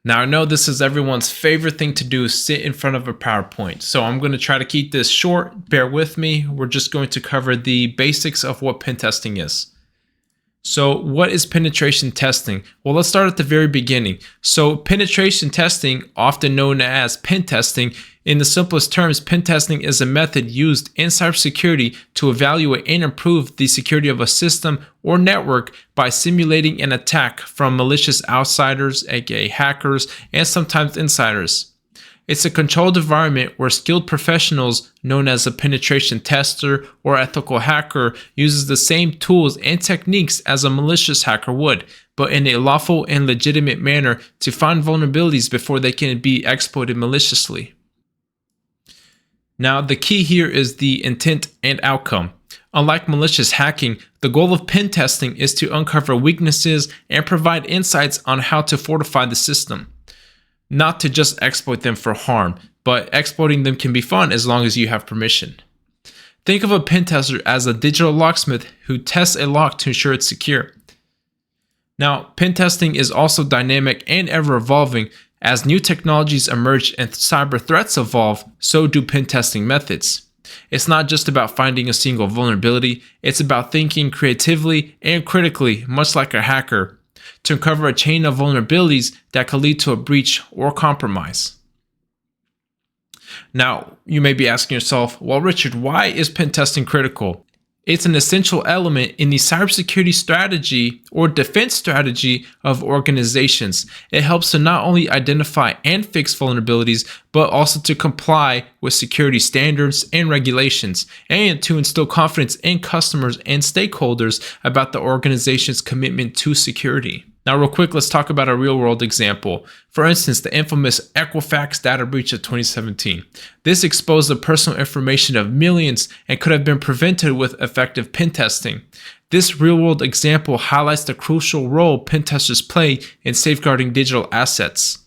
Now, I know this is everyone's favorite thing to do, sit in front of a PowerPoint. So I'm going to try to keep this short. Bear with me. We're just going to cover the basics of what pen testing is. So what is penetration testing? Well, let's start at the very beginning. So penetration testing, often known as pen testing, in the simplest terms, pen testing is a method used in cybersecurity to evaluate and improve the security of a system or network by simulating an attack from malicious outsiders, aka hackers, and sometimes insiders. It's a controlled environment where skilled professionals, known as a penetration tester or ethical hacker, uses the same tools and techniques as a malicious hacker would, but in a lawful and legitimate manner to find vulnerabilities before they can be exploited maliciously. Now, the key here is the intent and outcome. Unlike malicious hacking, the goal of pen testing is to uncover weaknesses and provide insights on how to fortify the system. Not to just exploit them for harm, but exploiting them can be fun as long as you have permission. Think of a pen tester as a digital locksmith who tests a lock to ensure it's secure. Now, pen testing is also dynamic and ever evolving. As new technologies emerge and cyber threats evolve, so do pen testing methods. It's not just about finding a single vulnerability, it's about thinking creatively and critically, much like a hacker, to uncover a chain of vulnerabilities that could lead to a breach or compromise. Now, you may be asking yourself, well, Richard, why is pen testing critical? It's an essential element in the cybersecurity strategy or defense strategy of organizations. It helps to not only identify and fix vulnerabilities, but also to comply with security standards and regulations, and to instill confidence in customers and stakeholders about the organization's commitment to security. Now, real quick, let's talk about a real-world example. For instance, the infamous Equifax data breach of 2017. This exposed the personal information of millions and could have been prevented with effective pen testing. This real-world example highlights the crucial role pen testers play in safeguarding digital assets.